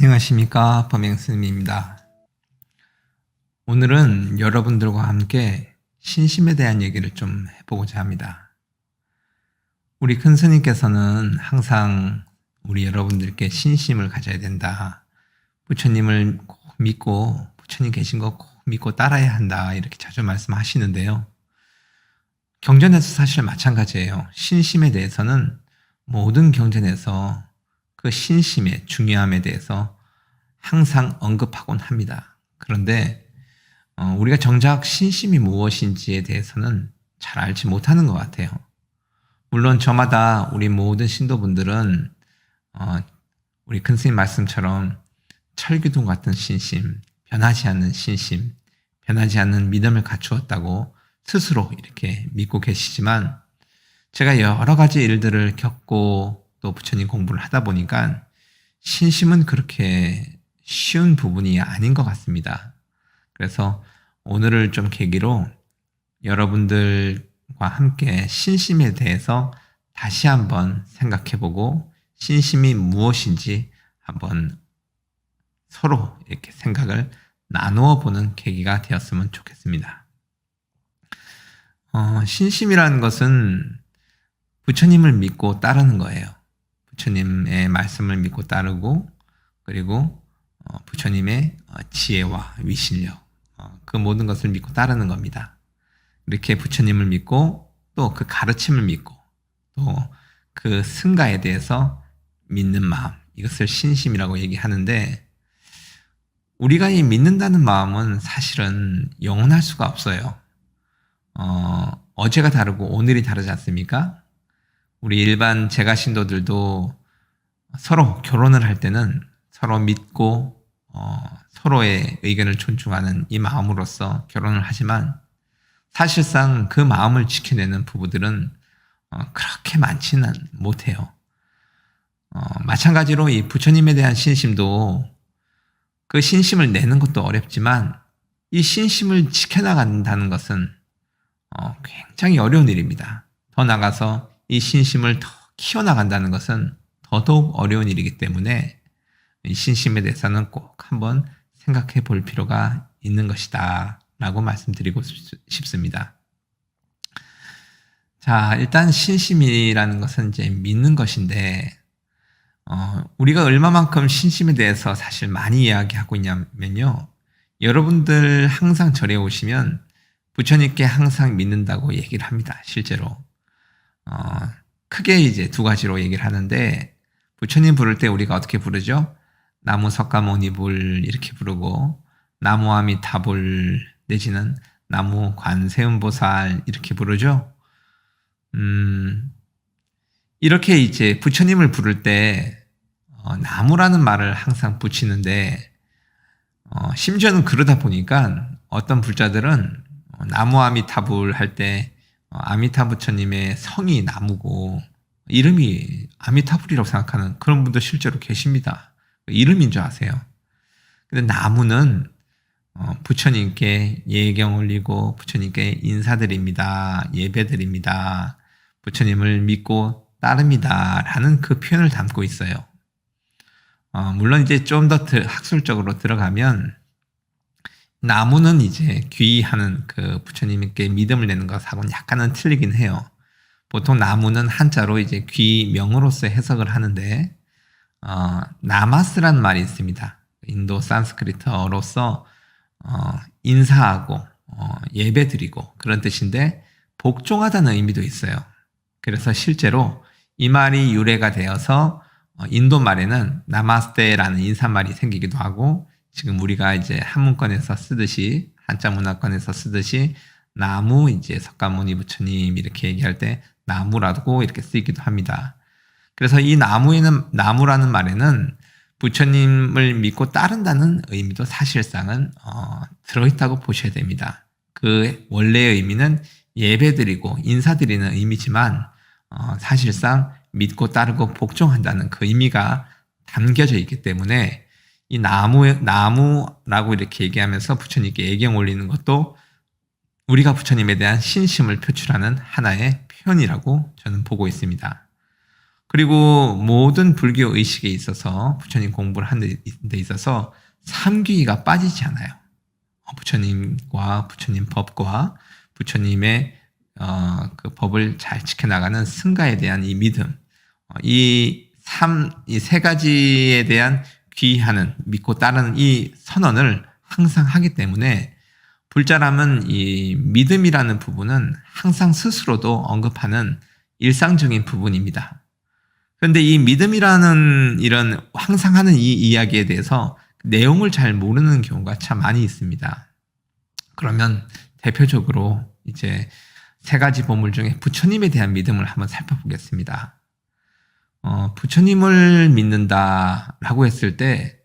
안녕하십니까, 범행스님입니다. 오늘은 여러분들과 함께 신심에 대한 얘기를 좀 해보고자 합니다. 우리 큰 스님께서는 항상 우리 여러분들께 신심을 가져야 된다. 부처님을 꼭 믿고 부처님 계신 거 꼭 믿고 따라야 한다. 이렇게 자주 말씀하시는데요. 경전에서 사실 마찬가지예요. 신심에 대해서는 모든 경전에서 그 신심의 중요함에 대해서 항상 언급하곤 합니다. 그런데 우리가 정작 신심이 무엇인지에 대해서는 잘 알지 못하는 것 같아요. 물론 저마다 우리 모든 신도분들은 우리 큰 스님 말씀처럼 철기둥 같은 신심, 변하지 않는 신심, 변하지 않는 믿음을 갖추었다고 스스로 이렇게 믿고 계시지만, 제가 여러 가지 일들을 겪고 또 부처님 공부를 하다 보니까 신심은 그렇게 쉬운 부분이 아닌 것 같습니다. 그래서 오늘을 좀 계기로 여러분들과 함께 신심에 대해서 다시 한번 생각해보고 신심이 무엇인지 한번 서로 이렇게 생각을 나누어 보는 계기가 되었으면 좋겠습니다. 신심이라는 것은 부처님을 믿고 따르는 거예요. 부처님의 말씀을 믿고 따르고, 그리고 부처님의 지혜와 위신력, 그 모든 것을 믿고 따르는 겁니다. 이렇게 부처님을 믿고 또 그 가르침을 믿고 또 그 승가에 대해서 믿는 마음, 이것을 신심이라고 얘기하는데, 우리가 이 믿는다는 마음은 사실은 영원할 수가 없어요. 어제가 다르고 오늘이 다르지 않습니까? 우리 일반 제가 신도들도 서로 결혼을 할 때는 서로 믿고 서로의 의견을 존중하는 이 마음으로서 결혼을 하지만, 사실상 그 마음을 지켜내는 부부들은 그렇게 많지는 못해요. 마찬가지로 이 부처님에 대한 신심도 그 신심을 내는 것도 어렵지만, 이 신심을 지켜나간다는 것은 굉장히 어려운 일입니다. 더 나아가서 이 신심을 더 키워나간다는 것은 더더욱 어려운 일이기 때문에 이 신심에 대해서는 꼭 한번 생각해 볼 필요가 있는 것이다 라고 말씀드리고 싶습니다. 자, 일단 신심이라는 것은 이제 믿는 것인데, 우리가 얼마만큼 신심에 대해서 사실 많이 이야기하고 있냐면요, 여러분들 항상 절에 오시면 부처님께 항상 믿는다고 얘기를 합니다. 실제로 크게 이제 두 가지로 얘기를 하는데, 부처님 부를 때 우리가 어떻게 부르죠? 나무 석가모니불 이렇게 부르고, 나무 아미타불 내지는 나무 관세음보살 이렇게 부르죠. 이렇게 이제 부처님을 부를 때 나무라는 말을 항상 붙이는데, 심지어는 그러다 보니까 어떤 불자들은 나무 아미타불 할 때 아미타 부처님의 성이 나무고 이름이 아미타불이라고 생각하는 그런 분도 실제로 계십니다. 이름인 줄 아세요. 근데 나무는 부처님께 예경 올리고 부처님께 인사드립니다, 예배드립니다, 부처님을 믿고 따릅니다 라는 그 표현을 담고 있어요. 물론 이제 좀 더 학술적으로 들어가면 나무는 이제 귀하는 그 부처님께 믿음을 내는 것하고는 약간은 틀리긴 해요. 보통 나무는 한자로 이제 귀명으로서 해석을 하는데, 나마스라는 말이 있습니다. 인도 산스크리트어로서 인사하고 예배 드리고 그런 뜻인데, 복종하다는 의미도 있어요. 그래서 실제로 이 말이 유래가 되어서 인도 말에는 나마스테라는 인사말이 생기기도 하고, 지금 우리가 이제 한문권에서 쓰듯이, 한자 문화권에서 쓰듯이 나무 이제 석가모니 부처님 이렇게 얘기할 때 나무라고 이렇게 쓰이기도 합니다. 그래서 이 나무라는 말에는 부처님을 믿고 따른다는 의미도 사실상은 들어있다고 보셔야 됩니다. 그 원래의 의미는 예배드리고 인사드리는 의미지만, 사실상 믿고 따르고 복종한다는 그 의미가 담겨져 있기 때문에, 이 나무라고 이렇게 얘기하면서 부처님께 예경 올리는 것도 우리가 부처님에 대한 신심을 표출하는 하나의 표현이라고 저는 보고 있습니다. 그리고 모든 불교 의식에 있어서 부처님 공부를 하는 데 있어서 삼귀가 빠지지 않아요. 부처님과 부처님 법과 부처님의 그 법을 잘 지켜나가는 승가에 대한 이 믿음, 이 세 가지에 대한 귀하는, 믿고 따르는 이 선언을 항상 하기 때문에 불자람은 이 믿음이라는 부분은 항상 스스로도 언급하는 일상적인 부분입니다. 그런데 이 믿음이라는 이런 항상 하는 이 이야기에 대해서 내용을 잘 모르는 경우가 참 많이 있습니다. 그러면 대표적으로 이제 세 가지 보물 중에 부처님에 대한 믿음을 한번 살펴보겠습니다. 부처님을 믿는다라고 했을 때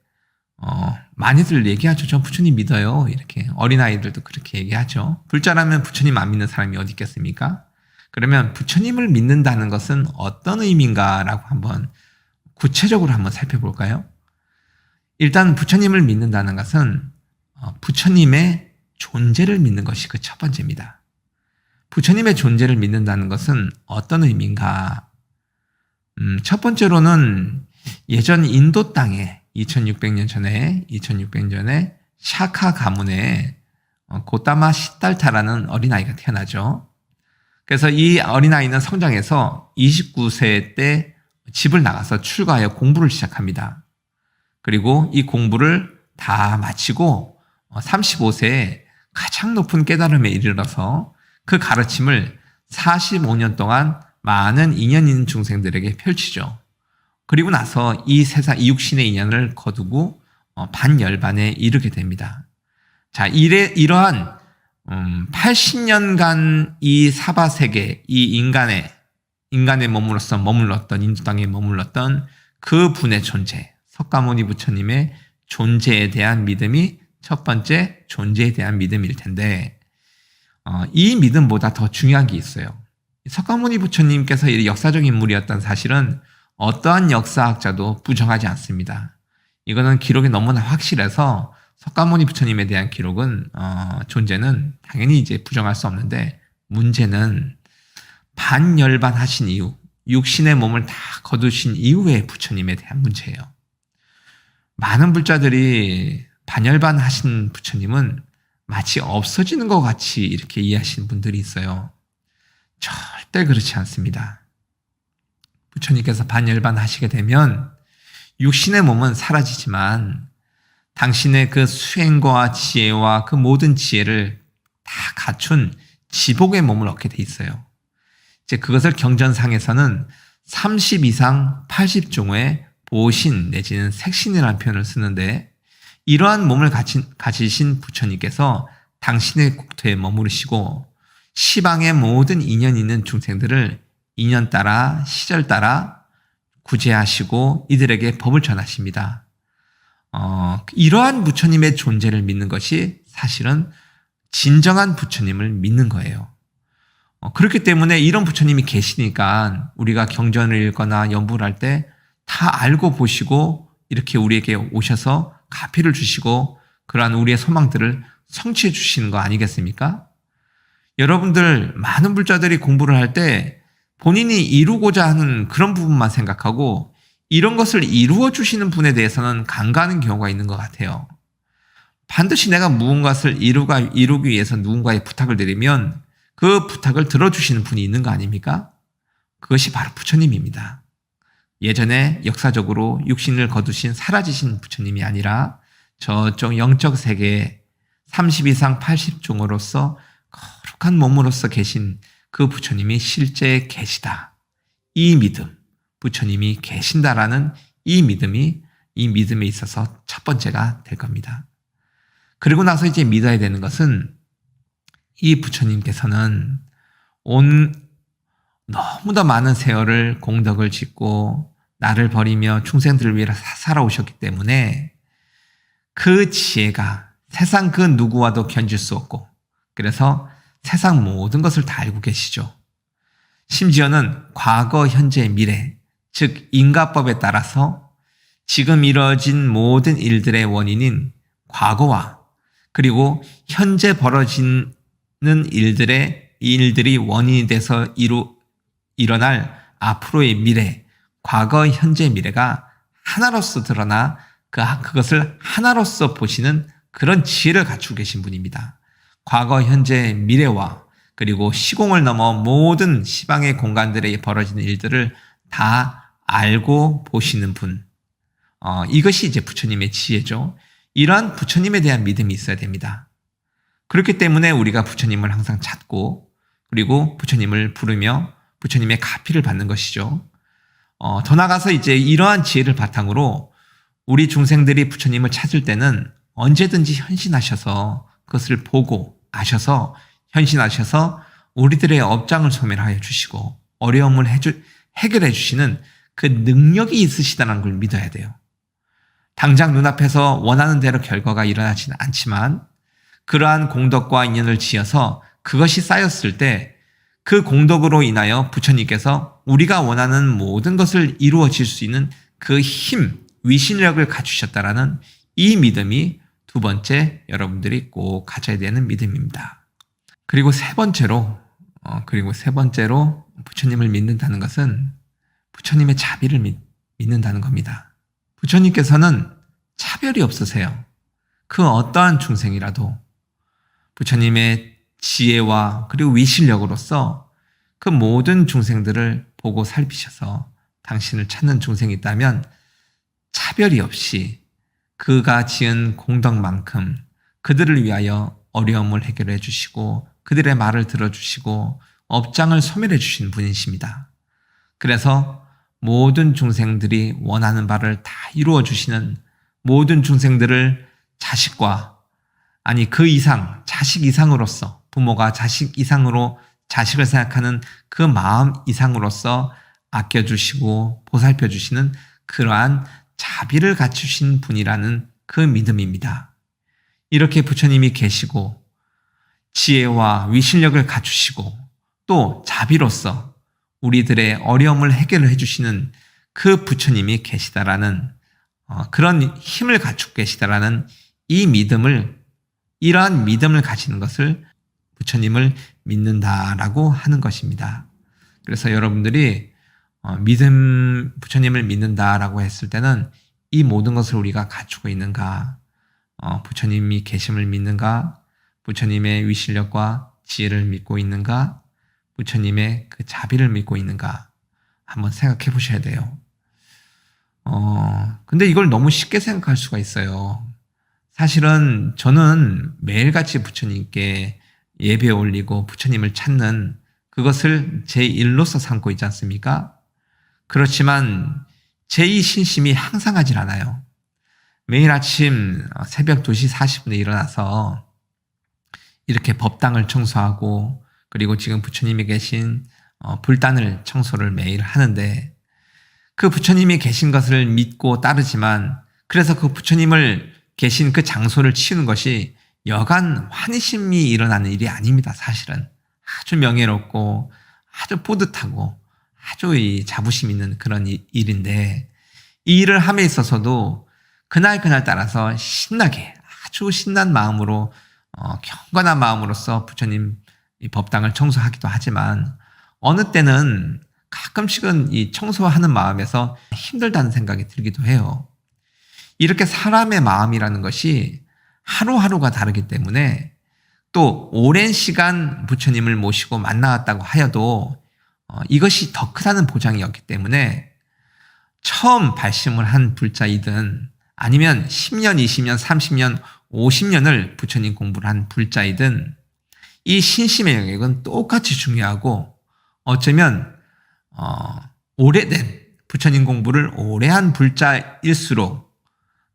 많이들 얘기하죠. 저 부처님 믿어요. 이렇게 어린아이들도 그렇게 얘기하죠. 불자라면 부처님 안 믿는 사람이 어디 있겠습니까? 그러면 부처님을 믿는다는 것은 어떤 의미인가라고 한번 구체적으로 한번 살펴볼까요? 일단 부처님을 믿는다는 것은 부처님의 존재를 믿는 것이 그 첫 번째입니다. 부처님의 존재를 믿는다는 것은 어떤 의미인가? 첫 번째로는 예전 인도 땅에 2600년 전에 샤카 가문에 고타마 시달타라는 어린아이가 태어나죠. 그래서 이 어린아이는 성장해서 29세 때 집을 나가서 출가하여 공부를 시작합니다. 그리고 이 공부를 다 마치고 35세에 가장 높은 깨달음에 이르러서 그 가르침을 45년 동안 많은 인연 있는 중생들에게 펼치죠. 그리고 나서 이 세상, 이 육신의 인연을 거두고 반열반에 이르게 됩니다. 자, 이러한 80년간 이 사바세계, 이 인간의 머물렀던 인도 땅에 머물렀던 그 분의 존재, 석가모니 부처님의 존재에 대한 믿음이 첫 번째 존재에 대한 믿음일 텐데, 이 믿음보다 더 중요한 게 있어요. 석가모니 부처님께서 이 역사적 인물이었던 사실은 어떠한 역사학자도 부정하지 않습니다. 이거는 기록이 너무나 확실해서 석가모니 부처님에 대한 기록은 존재는 당연히 이제 부정할 수 없는데, 문제는 반열반하신 이후, 육신의 몸을 다 거두신 이후의 부처님에 대한 문제예요. 많은 불자들이 반열반하신 부처님은 마치 없어지는 것 같이 이렇게 이해하시는 분들이 있어요. 절대 그렇지 않습니다. 부처님께서 반열반하시게 되면 육신의 몸은 사라지지만 당신의 그 수행과 지혜와 그 모든 지혜를 다 갖춘 지복의 몸을 얻게 돼 있어요. 이제 그것을 경전상에서는 30 이상 80종의 보신 내지는 색신이라는 표현을 쓰는데, 이러한 몸을 가지신 부처님께서 당신의 국토에 머무르시고 시방의 모든 인연 있는 중생들을 인연 따라 시절 따라 구제하시고 이들에게 법을 전하십니다. 이러한 부처님의 존재를 믿는 것이 사실은 진정한 부처님을 믿는 거예요. 그렇기 때문에 이런 부처님이 계시니까 우리가 경전을 읽거나 연부를 할 때 다 알고 보시고 이렇게 우리에게 오셔서 가피를 주시고 그러한 우리의 소망들을 성취해 주시는 거 아니겠습니까? 여러분들 많은 불자들이 공부를 할 때 본인이 이루고자 하는 그런 부분만 생각하고 이런 것을 이루어 주시는 분에 대해서는 간과하는 경우가 있는 것 같아요. 반드시 내가 무언가를 이루기 위해서 누군가의 부탁을 드리면 그 부탁을 들어주시는 분이 있는 거 아닙니까? 그것이 바로 부처님입니다. 예전에 역사적으로 육신을 거두신 사라지신 부처님이 아니라 저쪽 영적 세계에 30 이상 80종으로서 거룩한 몸으로서 계신 그 부처님이 실제 계시다. 이 믿음, 부처님이 계신다라는 이 믿음에 있어서 첫 번째가 될 겁니다. 그리고 나서 이제 믿어야 되는 것은 이 부처님께서는 너무나 많은 세월을 공덕을 짓고 나를 버리며 충생들을 위해 살아오셨기 때문에 그 지혜가 세상 그 누구와도 견줄 수 없고, 그래서 세상 모든 것을 다 알고 계시죠. 심지어는 과거, 현재, 미래, 즉 인과법에 따라서 지금 이루어진 모든 일들의 원인인 과거와 그리고 현재 벌어지는 일들이 원인이 돼서 일어날 앞으로의 미래, 과거, 현재, 미래가 하나로서 드러나 그것을 하나로서 보시는 그런 지혜를 갖추고 계신 분입니다. 과거, 현재, 미래와 그리고 시공을 넘어 모든 시방의 공간들에 벌어지는 일들을 다 알고 보시는 분. 이것이 이제 부처님의 지혜죠. 이러한 부처님에 대한 믿음이 있어야 됩니다. 그렇기 때문에 우리가 부처님을 항상 찾고 그리고 부처님을 부르며 부처님의 가피를 받는 것이죠. 더 나아가서 이제 이러한 지혜를 바탕으로 우리 중생들이 부처님을 찾을 때는 언제든지 현신하셔서 그것을 보고 아셔서 현신하셔서 우리들의 업장을 소멸하여 주시고 어려움을 해결해 주시는 그 능력이 있으시다는 걸 믿어야 돼요. 당장 눈앞에서 원하는 대로 결과가 일어나지는 않지만 그러한 공덕과 인연을 지어서 그것이 쌓였을 때 그 공덕으로 인하여 부처님께서 우리가 원하는 모든 것을 이루어질 수 있는 그 힘, 위신력을 갖추셨다라는 이 믿음이 두 번째 여러분들이 꼭 가져야 되는 믿음입니다. 그리고 세 번째로 부처님을 믿는다는 것은 부처님의 자비를 믿는다는 겁니다. 부처님께서는 차별이 없으세요. 그 어떠한 중생이라도 부처님의 지혜와 그리고 위실력으로서 그 모든 중생들을 보고 살피셔서 당신을 찾는 중생이 있다면 차별이 없이 그가 지은 공덕만큼 그들을 위하여 어려움을 해결해 주시고 그들의 말을 들어주시고 업장을 소멸해 주신 분이십니다. 그래서 모든 중생들이 원하는 바를 다 이루어 주시는 모든 중생들을 자식과 그 이상, 자식 이상으로서 부모가 자식 이상으로 자식을 생각하는 그 마음 이상으로서 아껴주시고 보살펴 주시는 그러한 자비를 갖추신 분이라는 그 믿음입니다. 이렇게 부처님이 계시고 지혜와 위신력을 갖추시고 또 자비로서 우리들의 어려움을 해결해 주시는 그 부처님이 계시다라는 그런 힘을 갖추고 계시다라는 이러한 믿음을 가지는 것을 부처님을 믿는다라고 하는 것입니다. 그래서 여러분들이 부처님을 믿는다라고 했을 때는 이 모든 것을 우리가 갖추고 있는가, 부처님이 계심을 믿는가, 부처님의 위실력과 지혜를 믿고 있는가, 부처님의 그 자비를 믿고 있는가 한번 생각해 보셔야 돼요. 근데 이걸 너무 쉽게 생각할 수가 있어요. 사실은 저는 매일같이 부처님께 예배 올리고 부처님을 찾는 그것을 제 일로서 삼고 있지 않습니까? 그렇지만 제 이 신심이 항상 하질 않아요. 매일 아침 새벽 2시 40분에 일어나서 이렇게 법당을 청소하고 그리고 지금 부처님이 계신 불단을 청소를 매일 하는데 그 부처님이 계신 것을 믿고 따르지만 그래서 그 부처님을 계신 그 장소를 치우는 것이 여간 환희심이 일어나는 일이 아닙니다. 사실은 아주 명예롭고 아주 뿌듯하고 아주 이 자부심 있는 그런 일인데 이 일을 함에 있어서도 그날 따라서 신나게 아주 신난 마음으로 경건한 마음으로서 부처님 이 법당을 청소하기도 하지만 어느 때는 가끔씩은 이 청소하는 마음에서 힘들다는 생각이 들기도 해요. 이렇게 사람의 마음이라는 것이 하루하루가 다르기 때문에 또 오랜 시간 부처님을 모시고 만나왔다고 하여도 이것이 더 크다는 보장이 없기 때문에 처음 발심을 한 불자이든 아니면 10년, 20년, 30년, 50년을 부처님 공부를 한 불자이든 이 신심의 영역은 똑같이 중요하고 어쩌면 오래된 부처님 공부를 오래 한 불자일수록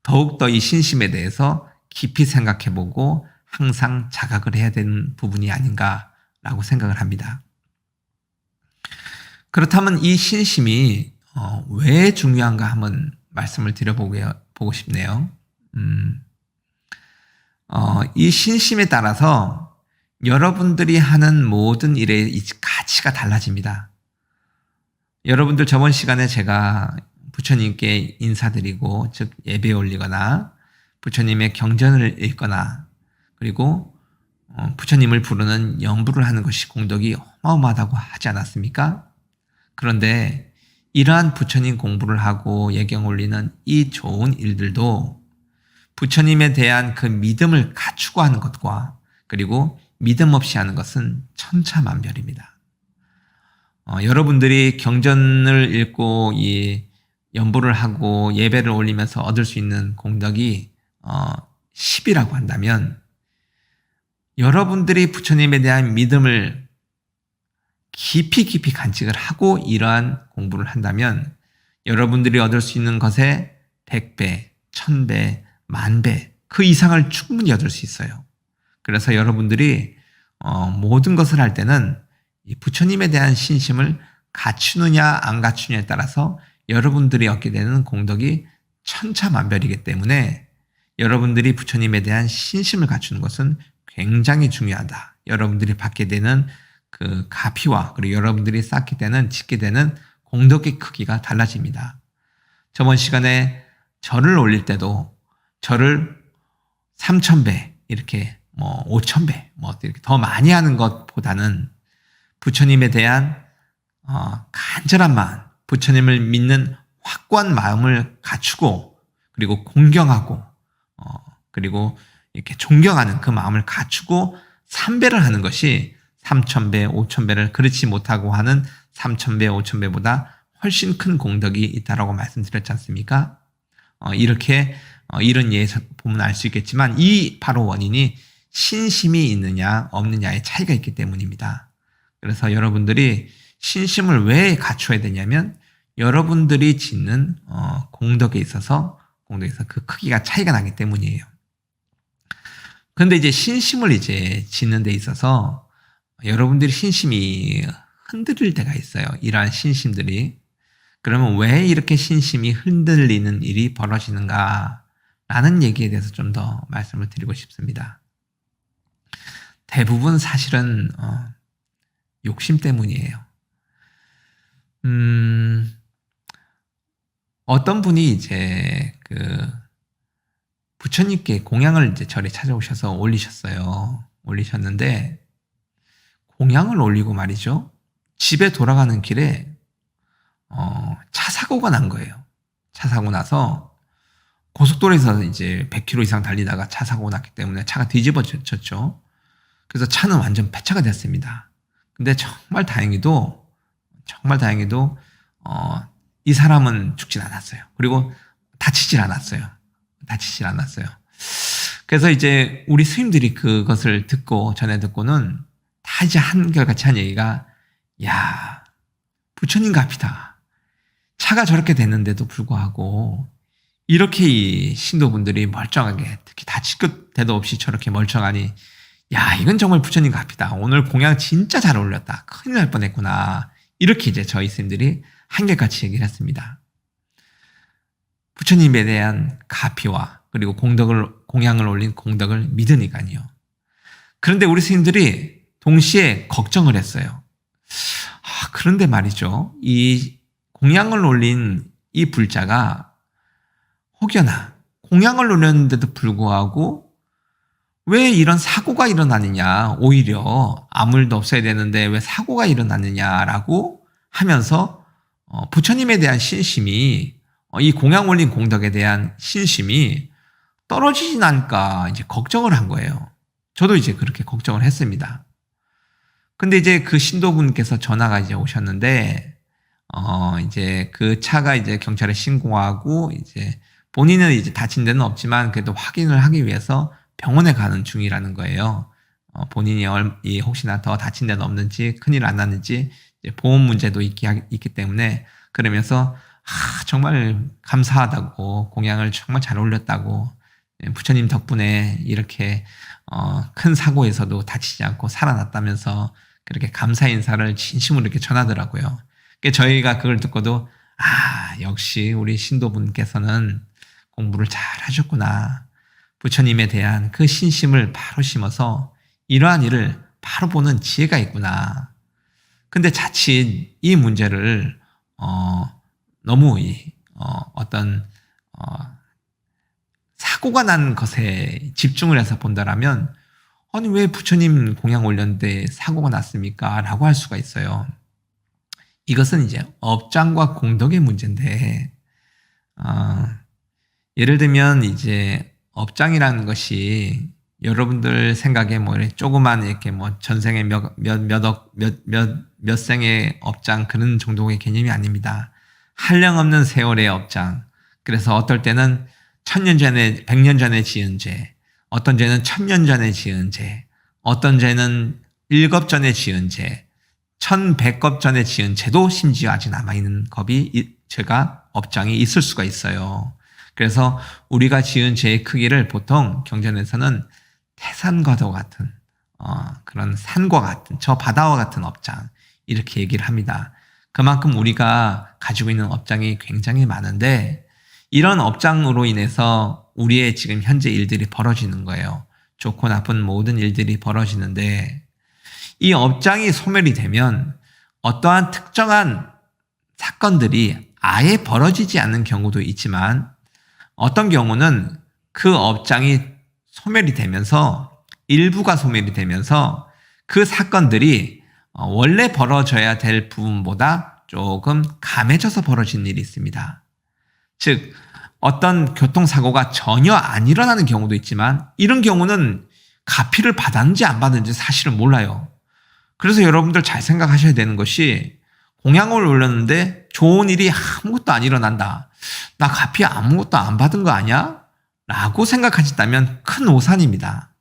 더욱더 이 신심에 대해서 깊이 생각해보고 항상 자각을 해야 되는 부분이 아닌가라고 생각을 합니다. 그렇다면 이 신심이 왜 중요한가 한번 말씀을 드려보고 싶네요. 이 신심에 따라서 여러분들이 하는 모든 일의 가치가 달라집니다. 여러분들 저번 시간에 제가 부처님께 인사드리고 즉 예배 올리거나 부처님의 경전을 읽거나 그리고 부처님을 부르는 연부를 하는 것이 공덕이 어마어마하다고 하지 않았습니까? 그런데 이러한 부처님 공부를 하고 예경 올리는 이 좋은 일들도 부처님에 대한 그 믿음을 갖추고 하는 것과 그리고 믿음 없이 하는 것은 천차만별입니다. 여러분들이 경전을 읽고 이 연보를 하고 예배를 올리면서 얻을 수 있는 공덕이 10이라고 한다면 여러분들이 부처님에 대한 믿음을 깊이 간직을 하고 이러한 공부를 한다면 여러분들이 얻을 수 있는 것에 100배, 1000배, 10,000배 그 이상을 충분히 얻을 수 있어요. 그래서 여러분들이 모든 것을 할 때는 이 부처님에 대한 신심을 갖추느냐 안 갖추느냐에 따라서 여러분들이 얻게 되는 공덕이 천차만별이기 때문에 여러분들이 부처님에 대한 신심을 갖추는 것은 굉장히 중요하다. 여러분들이 받게 되는 그 가피와 그리고 여러분들이 쌓게 되는 짓게 되는 공덕의 크기가 달라집니다. 저번 시간에 절을 올릴 때도 절을 3,000배 이렇게 5,000배 이렇게 더 많이 하는 것보다는 부처님에 대한 간절한 마음, 부처님을 믿는 확고한 마음을 갖추고 그리고 공경하고 그리고 이렇게 존경하는 그 마음을 갖추고 3배를 하는 것이 3,000배, 5,000배를 그렇지 못하고 하는 3,000배, 5,000배보다 훨씬 큰 공덕이 있다라고 말씀드렸지 않습니까? 이렇게 이런 예에서 보면 알 수 있겠지만 이 바로 원인이 신심이 있느냐 없느냐의 차이가 있기 때문입니다. 그래서 여러분들이 신심을 왜 갖춰야 되냐면 여러분들이 짓는 공덕에 있어서 그 크기가 차이가 나기 때문이에요. 그런데 이제 신심을 이제 짓는 데 있어서 여러분들이 신심이 흔들릴 때가 있어요. 이러한 신심들이. 그러면 왜 이렇게 신심이 흔들리는 일이 벌어지는가 라는 얘기에 대해서 좀 더 말씀을 드리고 싶습니다. 대부분 사실은 욕심 때문이에요. 어떤 분이 이제 부처님께 공양을 이제 절에 찾아오셔서 올리셨는데 공양을 올리고 말이죠. 집에 돌아가는 길에 차 사고가 난 거예요. 차 사고 나서 고속도로에서 이제 100km 이상 달리다가 차 사고가 났기 때문에 차가 뒤집어졌죠. 그래서 차는 완전 폐차가 됐습니다. 근데 정말 다행히도 이 사람은 죽진 않았어요. 그리고 다치질 않았어요. 그래서 이제 우리 스님들이 그것을 전해 듣고는 다 이제 한결같이 한 얘기가, 야, 부처님 갑이다. 차가 저렇게 됐는데도 불구하고 이렇게 이 신도분들이 멀쩡하게, 특히 다칠 때도 없이 저렇게 멀쩡하니, 야, 이건 정말 부처님 갑이다. 오늘 공양 진짜 잘 올렸다. 큰일 날 뻔했구나. 이렇게 이제 저희 스님들이 한결같이 얘기를 했습니다. 부처님에 대한 가피와 그리고 공양을 올린 공덕을 믿으니까요. 그런데 우리 스님들이 동시에 걱정을 했어요. 그런데 말이죠. 이 공양을 올린 이 불자가 혹여나 공양을 올렸는데도 불구하고 왜 이런 사고가 일어나느냐, 오히려 아무 일도 없어야 되는데 왜 사고가 일어나느냐라고 하면서 부처님에 대한 신심이, 이 공양 올린 공덕에 대한 신심이 떨어지진 않을까 이제 걱정을 한 거예요. 저도 이제 그렇게 걱정을 했습니다. 근데 이제 그 신도분께서 전화가 이제 오셨는데, 이제 그 차가 이제 경찰에 신고하고 이제 본인은 이제 다친 데는 없지만 그래도 확인을 하기 위해서 병원에 가는 중이라는 거예요. 본인이 혹시나 더 다친 데는 없는지, 큰일 안 났는지, 이제 보험 문제도 있기 때문에, 그러면서 정말 감사하다고, 공양을 정말 잘 올렸다고, 부처님 덕분에 이렇게 큰 사고에서도 다치지 않고 살아났다면서 그렇게 감사 인사를 진심으로 이렇게 전하더라고요. 저희가 그걸 듣고도 역시 우리 신도분께서는 공부를 잘 하셨구나. 부처님에 대한 그 신심을 바로 심어서 이러한 일을 바로 보는 지혜가 있구나. 근데 자칫 이 문제를 너무 사고가 난 것에 집중을 해서 본다라면, 아니 왜 부처님 공양 올렸는데 사고가 났습니까? 라고 할 수가 있어요. 이것은 이제 업장과 공덕의 문제인데, 예를 들면 이제 업장이라는 것이 여러분들 생각에 뭐 조그만 이렇게 뭐 전생에 몇 생의 업장 그런 정도의 개념이 아닙니다. 한량없는 세월의 업장. 그래서 어떨 때는 1000년 전에, 100년 전에 지은 죄, 어떤 죄는 1000년 전에 지은 죄, 어떤 죄는 1겁 전에 지은 죄, 1100겁 전에 지은 죄도 심지어 아직 남아있는 죄가 업장이 있을 수가 있어요. 그래서 우리가 지은 죄의 크기를 보통 경전에서는 태산과도 같은 그런 산과 같은 저 바다와 같은 업장 이렇게 얘기를 합니다. 그만큼 우리가 가지고 있는 업장이 굉장히 많은데 이런 업장으로 인해서 우리의 지금 현재 일들이 벌어지는 거예요. 좋고 나쁜 모든 일들이 벌어지는데 이 업장이 소멸이 되면 어떠한 특정한 사건들이 아예 벌어지지 않는 경우도 있지만 어떤 경우는 그 업장이 소멸이 되면서 일부가 소멸이 되면서 그 사건들이 원래 벌어져야 될 부분보다 조금 감해져서 벌어진 일이 있습니다. 즉 어떤 교통사고가 전혀 안 일어나는 경우도 있지만 이런 경우는 가피를 받았는지 안 받았는지 사실은 몰라요. 그래서 여러분들 잘 생각하셔야 되는 것이 공양을 올렸는데 좋은 일이 아무것도 안 일어난다. 나 가피 아무것도 안 받은 거 아니야? 라고 생각하신다면 큰 오산입니다.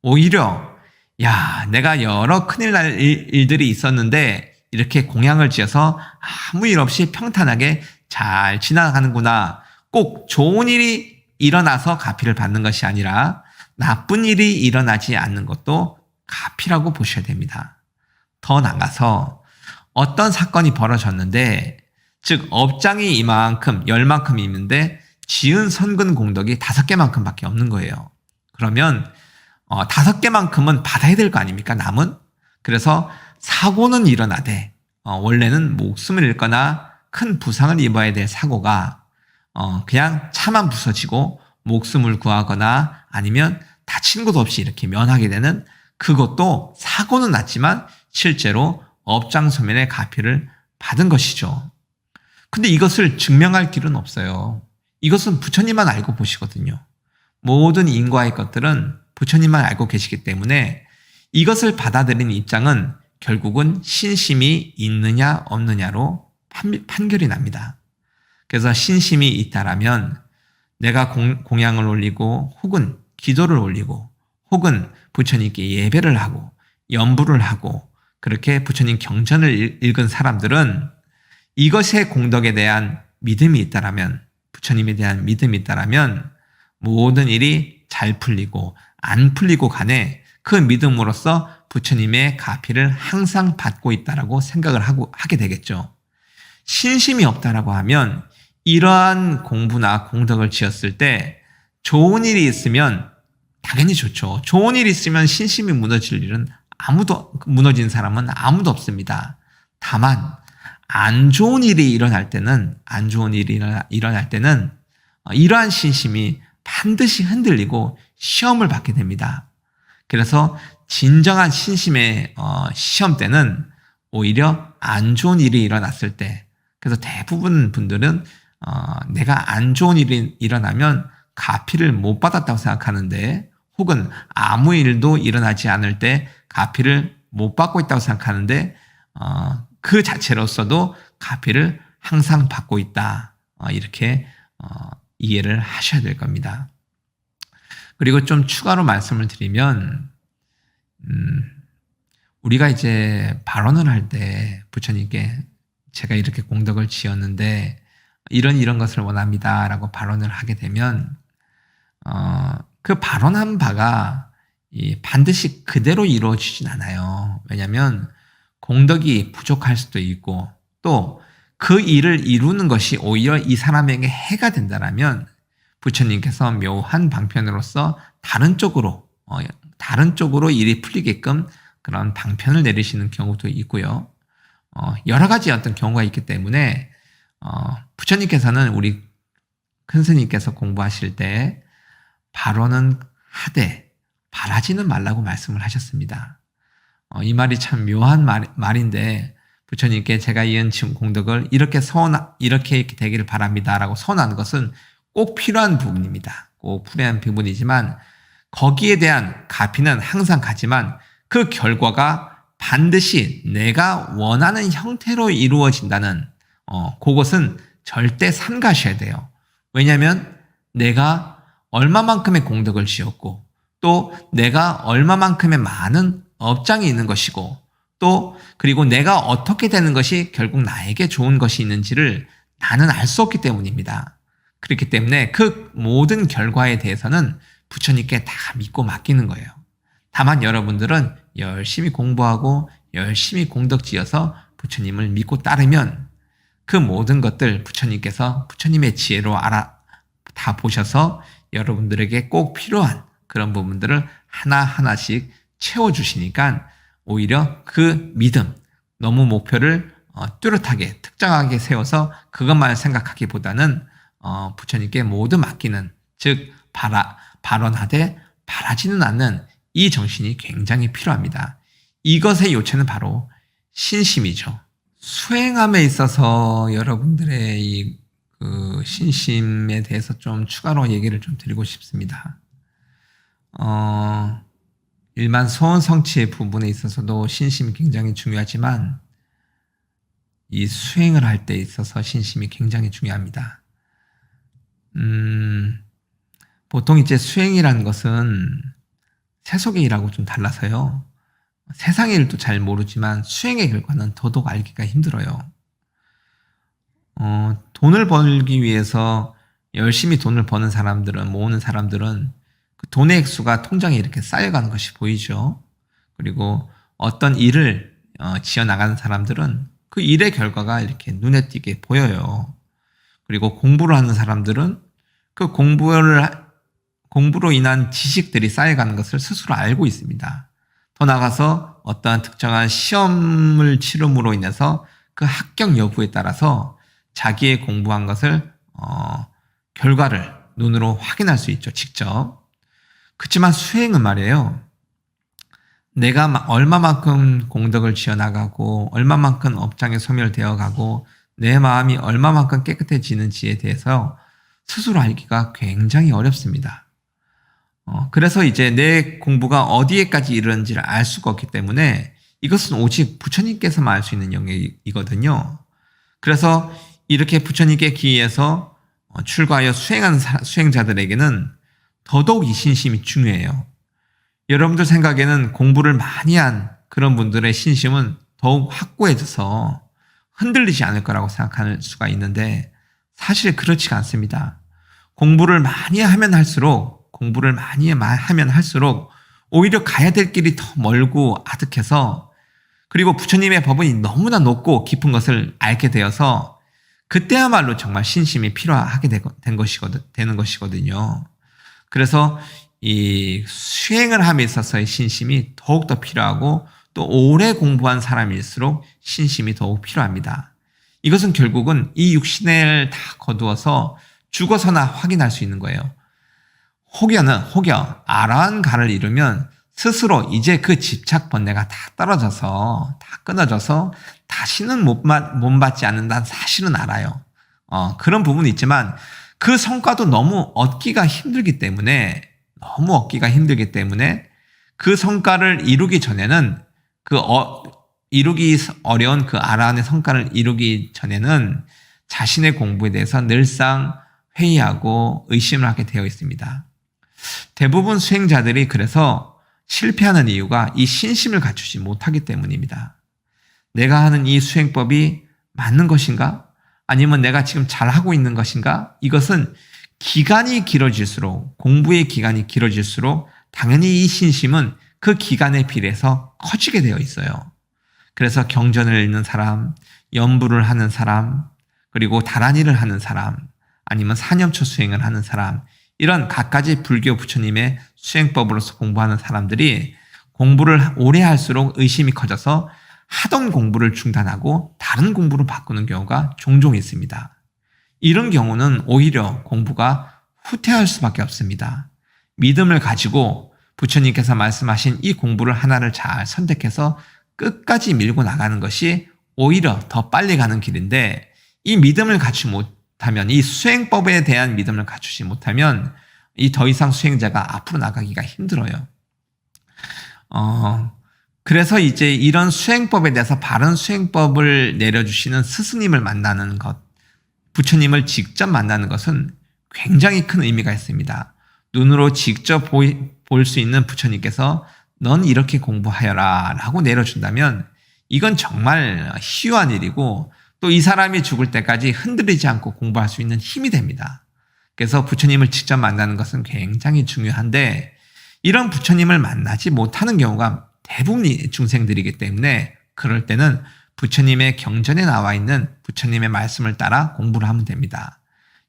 오히려 야 내가 여러 큰일 날 일들이 있었는데 이렇게 공양을 지어서 아무 일 없이 평탄하게 잘 지나가는구나. 꼭 좋은 일이 일어나서 가피를 받는 것이 아니라 나쁜 일이 일어나지 않는 것도 가피라고 보셔야 됩니다. 더 나아가서 어떤 사건이 벌어졌는데 즉 업장이 이만큼 10만큼 있는데 지은 선근 공덕이 5개만큼밖에 없는 거예요. 그러면 5개만큼은 받아야 될 거 아닙니까? 남은? 그래서 사고는 일어나되 원래는 목숨을 잃거나 큰 부상을 입어야 될 사고가 그냥 차만 부서지고 목숨을 구하거나 아니면 다친 것 없이 이렇게 면하게 되는 그것도 사고는 났지만 실제로 업장 소멸의 가피를 받은 것이죠. 근데 이것을 증명할 길은 없어요. 이것은 부처님만 알고 보시거든요. 모든 인과의 것들은 부처님만 알고 계시기 때문에 이것을 받아들인 입장은 결국은 신심이 있느냐 없느냐로 판결이 납니다. 그래서 신심이 있다라면 내가 공양을 올리고 혹은 기도를 올리고 혹은 부처님께 예배를 하고 연부를 하고 그렇게 부처님 경전을 읽은 사람들은 이것의 공덕에 대한 믿음이 있다라면 부처님에 대한 믿음이 있다라면 모든 일이 잘 풀리고 안 풀리고 간에 그 믿음으로써 부처님의 가피를 항상 받고 있다라고 생각을 하게 되겠죠. 신심이 없다라고 하면 이러한 공부나 공덕을 지었을 때 좋은 일이 있으면 당연히 좋죠. 좋은 일이 있으면 신심이 무너질 일은 무너진 사람은 아무도 없습니다. 다만 안 좋은 일이 일어날 때는 이러한 신심이 반드시 흔들리고 시험을 받게 됩니다. 그래서 진정한 신심의 시험 때는 오히려 안 좋은 일이 일어났을 때, 그래서 대부분 분들은 내가 안 좋은 일이 일어나면 가피를 못 받았다고 생각하는데, 혹은 아무 일도 일어나지 않을 때 가피를 못 받고 있다고 생각하는데 그 자체로서도 가피를 항상 받고 있다. 이렇게 이해를 하셔야 될 겁니다. 그리고 좀 추가로 말씀을 드리면 우리가 이제 발언을 할 때 부처님께 제가 이렇게 공덕을 지었는데 이런 것을 원합니다 라고 발언을 하게 되면 그 발언한 바가 반드시 그대로 이루어지진 않아요. 왜냐하면 공덕이 부족할 수도 있고 또 그 일을 이루는 것이 오히려 이 사람에게 해가 된다라면 부처님께서 묘한 방편으로서 다른 쪽으로 일이 풀리게끔 그런 방편을 내리시는 경우도 있고요. 여러 가지 어떤 경우가 있기 때문에 부처님께서는 우리 큰 스님께서 공부하실 때 발언은 하되 바라지는 말라고 말씀을 하셨습니다. 이 말이 참 묘한 말인데 부처님께 제가 이은 공덕을 이렇게 되기를 바랍니다라고 선언하는 것은 꼭 필요한 부분입니다. 꼭 필요한 부분이지만 거기에 대한 가피는 항상 가지만 그 결과가 반드시 내가 원하는 형태로 이루어진다는 그것은 절대 삼가셔야 돼요. 왜냐하면 내가 얼마만큼의 공덕을 지었고 또 내가 얼마만큼의 많은 업장이 있는 것이고 또 그리고 내가 어떻게 되는 것이 결국 나에게 좋은 것이 있는지를 나는 알 수 없기 때문입니다. 그렇기 때문에 그 모든 결과에 대해서는 부처님께 다 믿고 맡기는 거예요. 다만 여러분들은 열심히 공부하고 열심히 공덕 지어서 부처님을 믿고 따르면 그 모든 것들 부처님께서 부처님의 지혜로 다 보셔서 여러분들에게 꼭 필요한 그런 부분들을 하나하나씩 채워주시니까 오히려 그 믿음, 너무 목표를 뚜렷하게 특정하게 세워서 그것만 생각하기보다는 부처님께 모두 맡기는, 즉 발언하되 바라지는 않는 이 정신이 굉장히 필요합니다. 이것의 요체는 바로 신심이죠. 수행함에 있어서 여러분들의 이 신심에 대해서 좀 추가로 얘기를 좀 드리고 싶습니다. 일반 소원 성취의 부분에 있어서도 신심이 굉장히 중요하지만 이 수행을 할 때 있어서 신심이 굉장히 중요합니다. 보통 이제 수행이라는 것은 세속의 일하고 좀 달라서요. 세상의 일도 잘 모르지만 수행의 결과는 더더욱 알기가 힘들어요. 돈을 벌기 위해서 열심히 돈을 버는 사람들은, 모으는 사람들은 그 돈의 액수가 통장에 이렇게 쌓여가는 것이 보이죠. 그리고 어떤 일을 지어나가는 사람들은 그 일의 결과가 이렇게 눈에 띄게 보여요. 그리고 공부를 하는 사람들은 그 공부로 인한 지식들이 쌓여가는 것을 스스로 알고 있습니다. 더 나아가서 어떠한 특정한 시험을 치름으로 인해서 그 합격 여부에 따라서 자기의 공부한 것을 결과를 눈으로 확인할 수 있죠. 직접. 그렇지만 수행은 말이에요. 내가 얼마만큼 공덕을 지어나가고 얼마만큼 업장에 소멸되어 가고 내 마음이 얼마만큼 깨끗해지는지에 대해서 스스로 알기가 굉장히 어렵습니다. 그래서 이제 내 공부가 어디에까지 이르는지를 알 수가 없기 때문에 이것은 오직 부처님께서만 알 수 있는 영역이거든요. 그래서 이렇게 부처님께 기해서 출가하여 수행하는 수행자들에게는 더더욱 이 신심이 중요해요. 여러분들 생각에는 공부를 많이 한 그런 분들의 신심은 더욱 확고해져서 흔들리지 않을 거라고 생각할 수가 있는데 사실 그렇지가 않습니다. 공부를 많이 하면 할수록 오히려 가야 될 길이 더 멀고 아득해서 그리고 부처님의 법은 너무나 높고 깊은 것을 알게 되어서 그때야말로 정말 신심이 필요하게 되는 것이거든요. 그래서 이 수행을 함에 있어서의 신심이 더욱더 필요하고 또 오래 공부한 사람일수록 신심이 더욱 필요합니다. 이것은 결국은 이 육신을 다 거두어서 죽어서나 확인할 수 있는 거예요. 혹여 아라한가를 이루면 스스로 이제 그 집착 번뇌가 다 떨어져서 다 끊어져서 다시는 못 받지 않는다는 사실은 알아요. 그런 부분이 있지만 그 성과도 너무 얻기가 힘들기 때문에 그 성과를 이루기 전에는 이루기 어려운 그 아라한의 성과를 이루기 전에는 자신의 공부에 대해서 늘상 회의하고 의심을 하게 되어 있습니다. 대부분 수행자들이 그래서 실패하는 이유가 이 신심을 갖추지 못하기 때문입니다. 내가 하는 이 수행법이 맞는 것인가? 아니면 내가 지금 잘하고 있는 것인가? 이것은 공부의 기간이 길어질수록 당연히 이 신심은 그 기간에 비례해서 커지게 되어 있어요. 그래서 경전을 읽는 사람, 연부를 하는 사람, 그리고 다란이를 하는 사람, 아니면 사념초 수행을 하는 사람, 이런 갖가지 불교 부처님의 수행법으로서 공부하는 사람들이 공부를 오래 할수록 의심이 커져서 하던 공부를 중단하고 다른 공부로 바꾸는 경우가 종종 있습니다. 이런 경우는 오히려 공부가 후퇴할 수밖에 없습니다. 믿음을 가지고 부처님께서 말씀하신 이 공부를 하나를 잘 선택해서 끝까지 밀고 나가는 것이 오히려 더 빨리 가는 길인데 이 믿음을 갖추지 못하면 이 수행법에 대한 믿음을 갖추지 못하면 이 더 이상 수행자가 앞으로 나가기가 힘들어요. 그래서 이제 이런 수행법에 대해서 바른 수행법을 내려주시는 스승님을 만나는 것, 부처님을 직접 만나는 것은 굉장히 큰 의미가 있습니다. 눈으로 직접 볼 수 있는 부처님께서 넌 이렇게 공부하여라 라고 내려준다면 이건 정말 희유한 일이고 또 이 사람이 죽을 때까지 흔들리지 않고 공부할 수 있는 힘이 됩니다. 그래서 부처님을 직접 만나는 것은 굉장히 중요한데 이런 부처님을 만나지 못하는 경우가 대부분이 중생들이기 때문에 그럴 때는 부처님의 경전에 나와 있는 부처님의 말씀을 따라 공부를 하면 됩니다.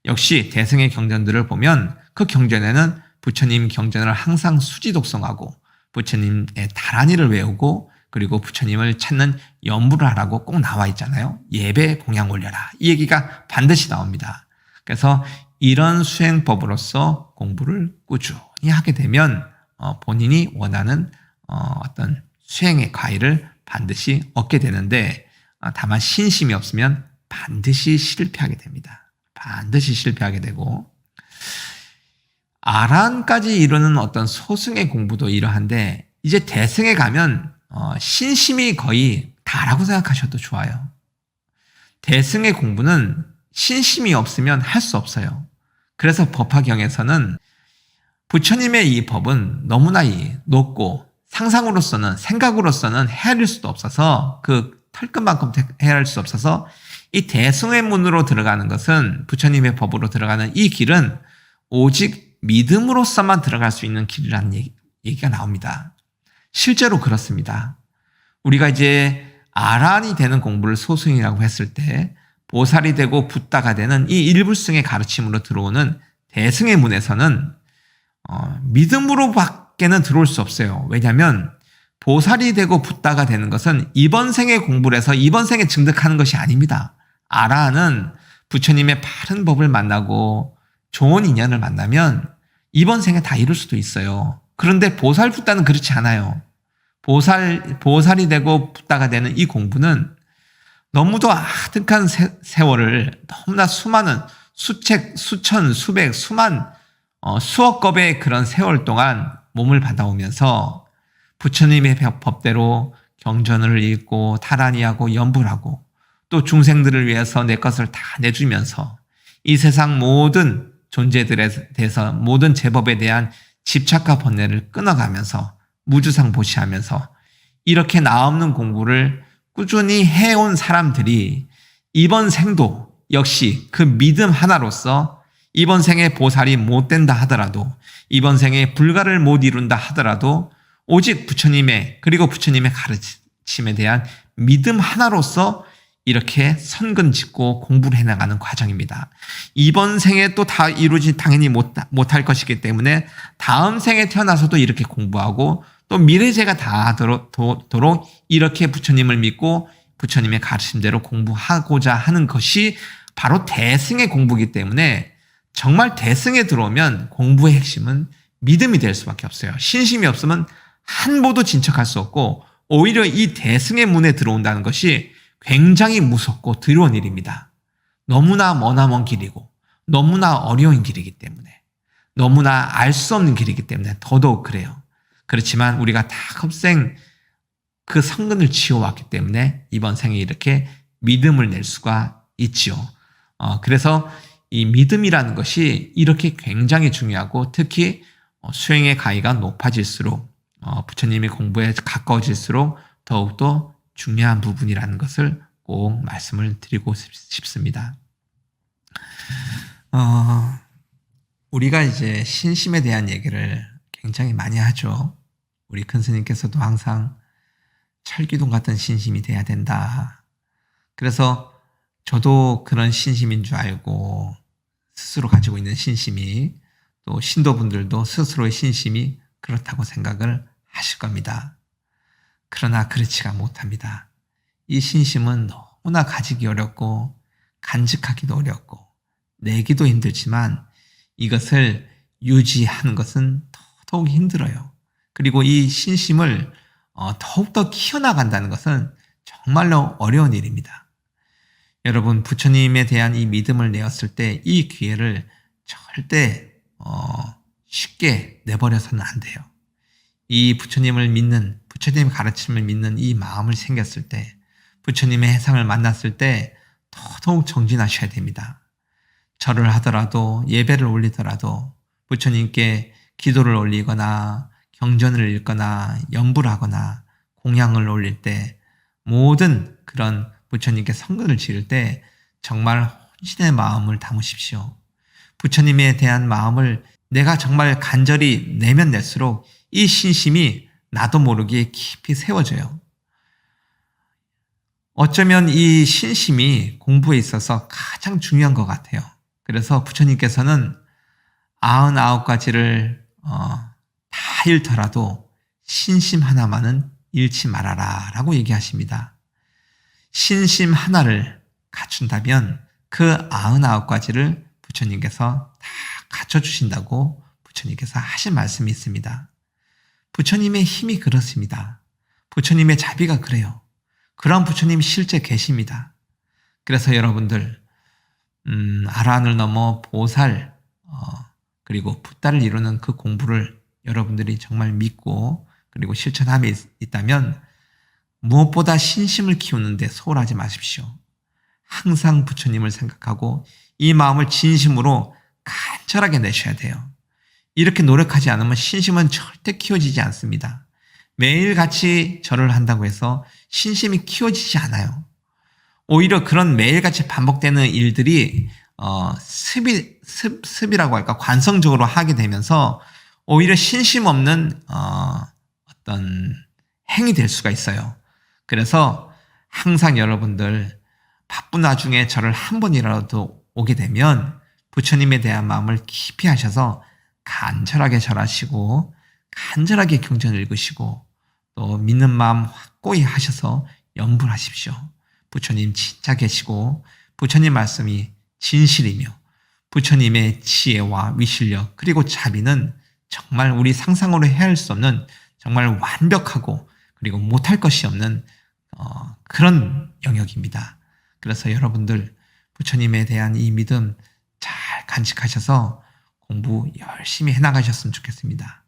역시 대승의 경전들을 보면 그 경전에는 부처님 경전을 항상 수지 독송하고 부처님의 다란이를 외우고 그리고 부처님을 찾는 연부를 하라고 꼭 나와 있잖아요. 예배 공양 올려라. 이 얘기가 반드시 나옵니다. 그래서 이런 수행법으로서 공부를 꾸준히 하게 되면 본인이 원하는 어떤 수행의 과일을 반드시 얻게 되는데 다만 신심이 없으면 반드시 실패하게 됩니다. 반드시 실패하게 되고 아라한까지 이루는 어떤 소승의 공부도 이러한데 이제 대승에 가면 신심이 거의 다라고 생각하셔도 좋아요. 대승의 공부는 신심이 없으면 할 수 없어요. 그래서 법화경에서는 부처님의 이 법은 너무나 높고 상상으로서는 생각으로서는 헤아릴 수도 없어서 그 털끝만큼 헤아릴 수 없어서 이 대승의 문으로 들어가는 것은 부처님의 법으로 들어가는 이 길은 오직 믿음으로서만 들어갈 수 있는 길이라는 얘기가 나옵니다. 실제로 그렇습니다. 우리가 이제 아라한이 되는 공부를 소승이라고 했을 때 보살이 되고 붓다가 되는 이 일불승의 가르침으로 들어오는 대승의 문에서는 믿음으로밖에는 들어올 수 없어요. 왜냐하면 보살이 되고 붓다가 되는 것은 이번 생에 공부를 해서 이번 생에 증득하는 것이 아닙니다. 아라한은 부처님의 바른 법을 만나고 좋은 인연을 만나면 이번 생에 다 이룰 수도 있어요. 그런데 보살 붓다는 그렇지 않아요. 보살이 되고 붓다가 되는 이 공부는 너무도 아득한 세월을 너무나 수많은 수천, 수백, 수억 겁의 그런 세월 동안 몸을 받아오면서 부처님의 법대로 경전을 읽고 타란이하고 연불 하고 또 중생들을 위해서 내 것을 다 내주면서 이 세상 모든 존재들에 대해서 모든 제법에 대한 집착과 번뇌를 끊어가면서 무주상보시하면서 이렇게 나없는 공부를 꾸준히 해온 사람들이 이번 생도 역시 그 믿음 하나로서 이번 생에 보살이 못 된다 하더라도 이번 생에 불가를 못 이룬다 하더라도 오직 부처님의 그리고 부처님의 가르침에 대한 믿음 하나로서 이렇게 선근 짓고 공부를 해나가는 과정입니다. 이번 생에 또 다 이루지 당연히 못할 것이기 때문에 다음 생에 태어나서도 이렇게 공부하고 또 미래세가 다도록 이렇게 부처님을 믿고 부처님의 가르침대로 공부하고자 하는 것이 바로 대승의 공부이기 때문에 정말 대승에 들어오면 공부의 핵심은 믿음이 될 수밖에 없어요. 신심이 없으면 한 보도 진척할 수 없고 오히려 이 대승의 문에 들어온다는 것이 굉장히 무섭고 두려운 일입니다. 너무나 머나먼 길이고 너무나 어려운 길이기 때문에 너무나 알 수 없는 길이기 때문에 더더욱 그래요. 그렇지만 우리가 다 흡생 그 성근을 지어왔기 때문에 이번 생에 이렇게 믿음을 낼 수가 있지요. 그래서 이 믿음이라는 것이 이렇게 굉장히 중요하고 특히 수행의 가위가 높아질수록 부처님의 공부에 가까워질수록 더욱더 중요한 부분이라는 것을 꼭 말씀을 드리고 싶습니다. 우리가 이제 신심에 대한 얘기를 굉장히 많이 하죠. 우리 큰 스님께서도 항상 철기둥 같은 신심이 돼야 된다. 그래서 저도 그런 신심인 줄 알고 스스로 가지고 있는 신심이 또 신도분들도 스스로의 신심이 그렇다고 생각을 하실 겁니다. 그러나 그렇지가 못합니다. 이 신심은 너무나 가지기 어렵고 간직하기도 어렵고 내기도 힘들지만 이것을 유지하는 것은 더욱 힘들어요. 그리고 이 신심을 더욱더 키워나간다는 것은 정말로 어려운 일입니다. 여러분, 부처님에 대한 이 믿음을 내었을 때 이 기회를 절대 쉽게 내버려서는 안 돼요. 이 부처님을 믿는, 부처님의 가르침을 믿는 이 마음을 생겼을 때, 부처님의 해상을 만났을 때 더더욱 정진하셔야 됩니다. 절을 하더라도, 예배를 올리더라도, 부처님께 기도를 올리거나 경전을 읽거나 연불을 하거나 공양을 올릴 때, 모든 그런 부처님께 성근을 지을 때 정말 혼신의 마음을 담으십시오. 부처님에 대한 마음을 내가 정말 간절히 내면 낼수록 이 신심이 나도 모르게 깊이 세워져요. 어쩌면 이 신심이 공부에 있어서 가장 중요한 것 같아요. 그래서 부처님께서는 99가지를 다 잃더라도 신심 하나만은 잃지 말아라 라고 얘기하십니다. 신심 하나를 갖춘다면 그 99가지를 부처님께서 다 갖춰주신다고 부처님께서 하신 말씀이 있습니다. 부처님의 힘이 그렇습니다. 부처님의 자비가 그래요. 그런 부처님이 실제 계십니다. 그래서 여러분들 아라한을 넘어 보살 그리고 붓다를 이루는 그 공부를 여러분들이 정말 믿고 그리고 실천함에 있다면 무엇보다 신심을 키우는데 소홀하지 마십시오. 항상 부처님을 생각하고 이 마음을 진심으로 간절하게 내셔야 돼요. 이렇게 노력하지 않으면 신심은 절대 키워지지 않습니다. 매일같이 절을 한다고 해서 신심이 키워지지 않아요. 오히려 그런 매일같이 반복되는 일들이 습이라고 할까 관성적으로 하게 되면서 오히려 신심 없는 어떤 행위 될 수가 있어요. 그래서 항상 여러분들 바쁜 와중에 절을 한 번이라도 오게 되면 부처님에 대한 마음을 깊이 하셔서 간절하게 절하시고 간절하게 경전을 읽으시고 또 믿는 마음 확고히 하셔서 연불하십시오. 부처님 진짜 계시고 부처님 말씀이 진실이며 부처님의 지혜와 위실력 그리고 자비는 정말 우리 상상으로 헤아릴 수 없는 정말 완벽하고 그리고 못할 것이 없는 그런 영역입니다. 그래서 여러분들 부처님에 대한 이 믿음 잘 간직하셔서 공부 열심히 해나가셨으면 좋겠습니다.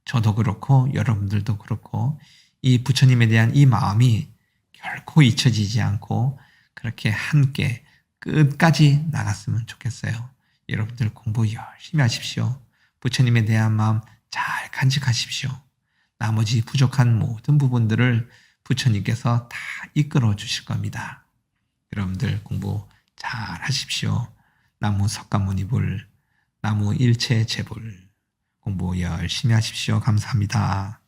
저도 그렇고 여러분들도 그렇고 이 부처님에 대한 이 마음이 결코 잊혀지지 않고 그렇게 함께 끝까지 나갔으면 좋겠어요. 여러분들 공부 열심히 하십시오. 부처님에 대한 마음 잘 간직하십시오. 나머지 부족한 모든 부분들을 부처님께서 다 이끌어 주실 겁니다. 여러분들 공부 잘 하십시오. 나무 석가모니불, 나무 일체 제불 공부 열심히 하십시오. 감사합니다.